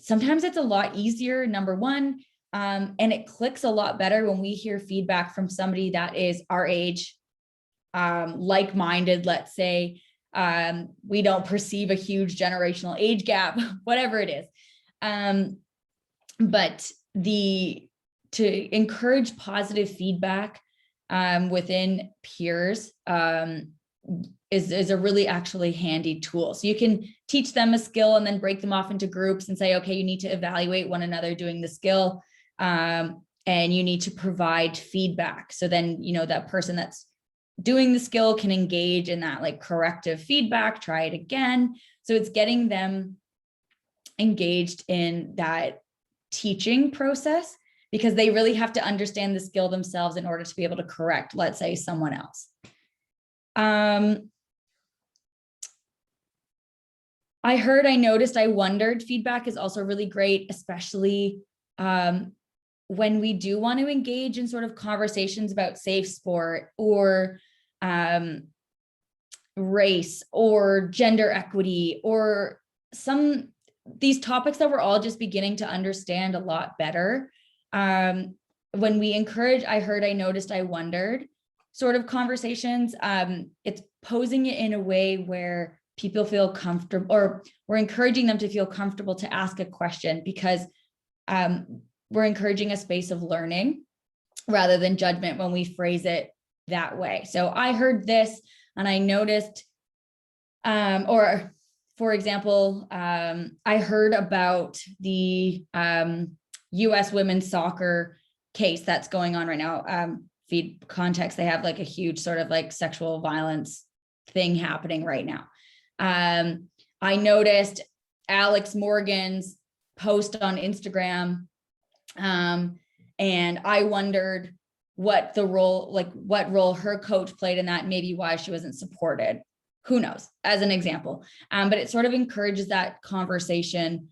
Sometimes it's a lot easier, number one, and it clicks a lot better when we hear feedback from somebody that is our age, like-minded, let's say. We don't perceive a huge generational age gap, whatever it is. But to encourage positive feedback within peers is a really actually handy tool. So you can teach them a skill and then break them off into groups and say, okay, you need to evaluate one another doing the skill, and you need to provide feedback. So then, that person that's doing the skill can engage in that like corrective feedback, try it again. So it's getting them engaged in that teaching process, because they really have to understand the skill themselves in order to be able to correct, let's say, someone else. I heard, I noticed, I wondered feedback is also really great, especially when we do want to engage in sort of conversations about safe sport or race or gender equity or these topics that we're all just beginning to understand a lot better. When we encourage, I heard, I noticed, I wondered sort of conversations, it's posing it in a way where people feel comfortable, or we're encouraging them to feel comfortable to ask a question, because we're encouraging a space of learning rather than judgment when we phrase it that way. So I heard this and I noticed, or for example, I heard about the US women's soccer case that's going on right now. Feed context, they have like a huge sort of like sexual violence thing happening right now. I noticed Alex Morgan's post on Instagram, and I wondered what role her coach played in that, maybe why she wasn't supported. Who knows, as an example. But it sort of encourages that conversation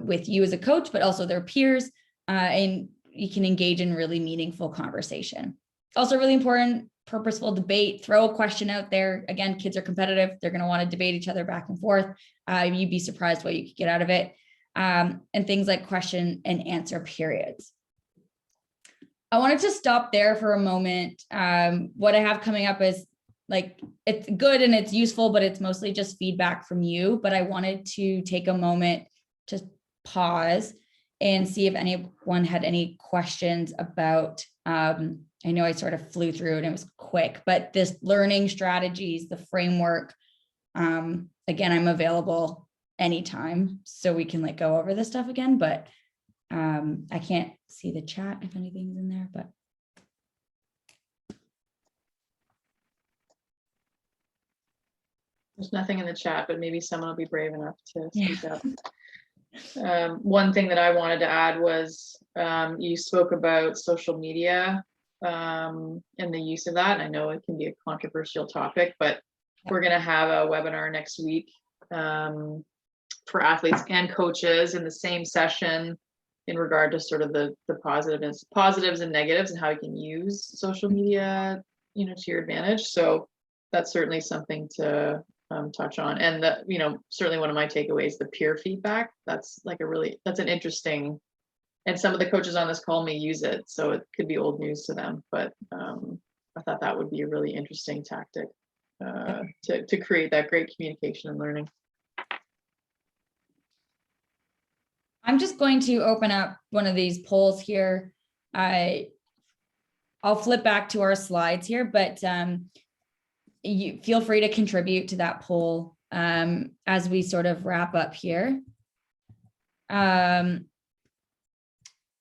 with you as a coach, but also their peers, and you can engage in really meaningful conversation. Also really important, purposeful debate, throw a question out there. Again, kids are competitive. They're going to want to debate each other back and forth. You'd be surprised what you could get out of it. And things like question and answer periods. I wanted to stop there for a moment. What I have coming up is like, it's good and it's useful, but it's mostly just feedback from you. But I wanted to take a moment to pause and see if anyone had any questions about, I know I sort of flew through it and it was quick, but this learning strategies, the framework, again, I'm available anytime so we can like go over this stuff again, but I can't see the chat if anything's in there, but. There's nothing in the chat, but maybe someone will be brave enough to speak up. One thing that I wanted to add was you spoke about social media and the use of that. I know it can be a controversial topic, but we're going to have a webinar next week for athletes and coaches in the same session in regard to sort of the positives and negatives and how you can use social media, to your advantage. So that's certainly something to touch on. And certainly one of my takeaways, the peer feedback, that's an interesting, and some of the coaches on this call may use it, so it could be old news to them, but I thought that would be a really interesting tactic to create that great communication and learning. I'm just going to open up one of these polls here. I'll flip back to our slides here, but you feel free to contribute to that poll as we sort of wrap up here. I'm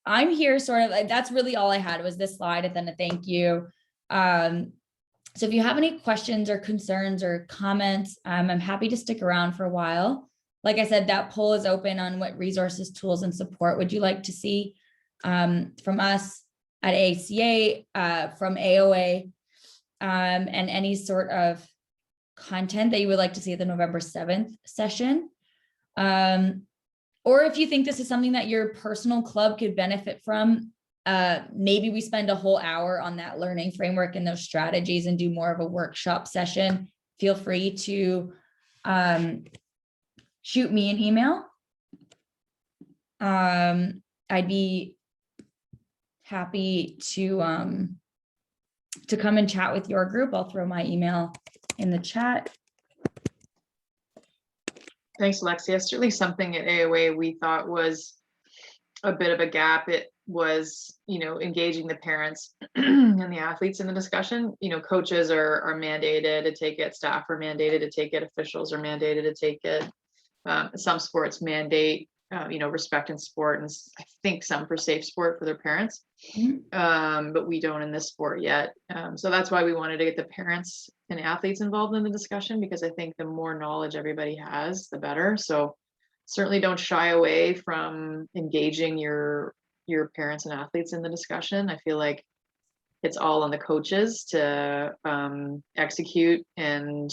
here sort of, that's really all I had was this slide and then a thank you. So if you have any questions or concerns or comments, I'm happy to stick around for a while. Like I said, that poll is open on what resources, tools, and support would you like to see from us at ACA, from AOA, and any sort of content that you would like to see at the November 7th session. Or if you think this is something that your personal club could benefit from, maybe we spend a whole hour on that learning framework and those strategies and do more of a workshop session. Feel free to shoot me an email. I'd be happy to come and chat with your group. I'll throw my email in the chat. Thanks, Alexia. Certainly something at AOA we thought was a bit of a gap. It was, engaging the parents and the athletes in the discussion. Coaches are mandated to take it, staff are mandated to take it, officials are mandated to take it. Some sports mandate, respect in sport, and I think some for safe sport for their parents, but we don't in this sport yet. So that's why we wanted to get the parents and athletes involved in the discussion, because I think the more knowledge everybody has, the better. So certainly don't shy away from engaging your parents and athletes in the discussion. I feel like it's all on the coaches to execute and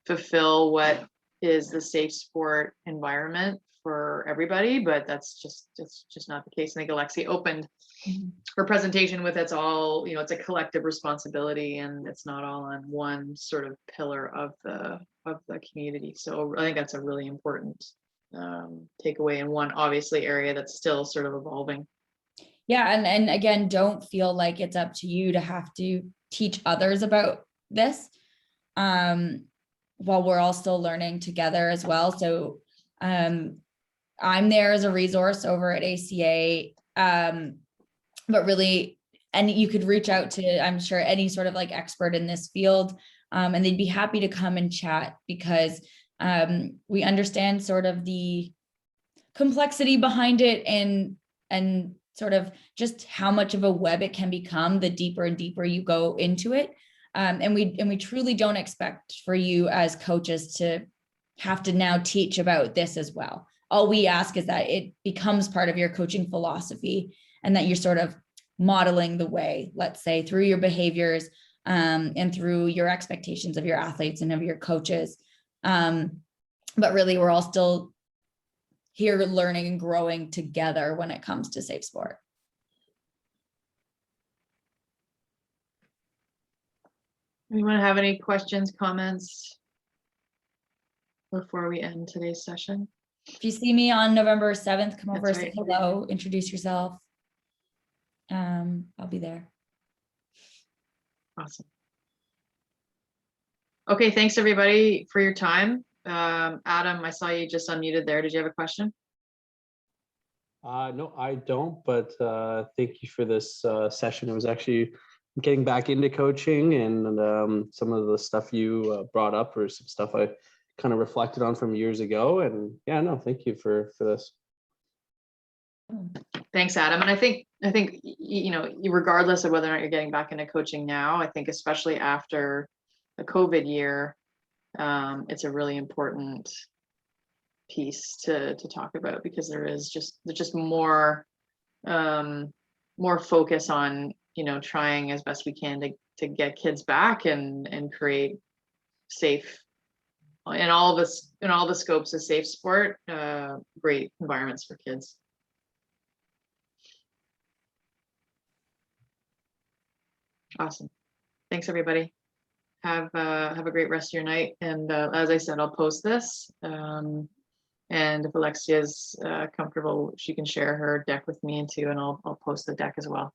fulfill what is the safe sport environment for everybody, but that's just not the case. I think Alexia opened her presentation with it's all, it's a collective responsibility, and it's not all on one sort of pillar of the community. So I think that's a really important takeaway, in one obviously area that's still sort of evolving. Yeah, and again, don't feel like it's up to you to have to teach others about this, while we're all still learning together as well. So I'm there as a resource over at ACA, but really, and you could reach out to, I'm sure, any sort of like expert in this field, and they'd be happy to come and chat, because we understand sort of the complexity behind it, and sort of just how much of a web it can become the deeper and deeper you go into it. And we truly don't expect for you as coaches to have to now teach about this as well. All we ask is that it becomes part of your coaching philosophy, and that you're sort of modeling the way, let's say, through your behaviors, and through your expectations of your athletes and of your coaches. But really, we're all still here learning and growing together when it comes to safe sport. Anyone have any questions, comments before we end today's session? If you see me on November 7th, come over, That's say right. hello, introduce yourself. I'll be there. Awesome. Okay, thanks everybody for your time. Adam, I saw you just unmuted there. Did you have a question? No, I don't, but thank you for this session. It was actually getting back into coaching, and some of the stuff you brought up or some stuff I kind of reflected on from years ago. And yeah, no, thank you for this. Thanks, Adam. And I think, regardless of whether or not you're getting back into coaching now, I think especially after the COVID year, it's a really important piece to talk about, because there's just more focus on trying as best we can to get kids back and create safe, in all the scopes of safe sport, great environments for kids. Awesome. Thanks everybody. Have a great rest of your night. And as I said, I'll post this. And if Alexia's comfortable, she can share her deck with me too, and I'll post the deck as well.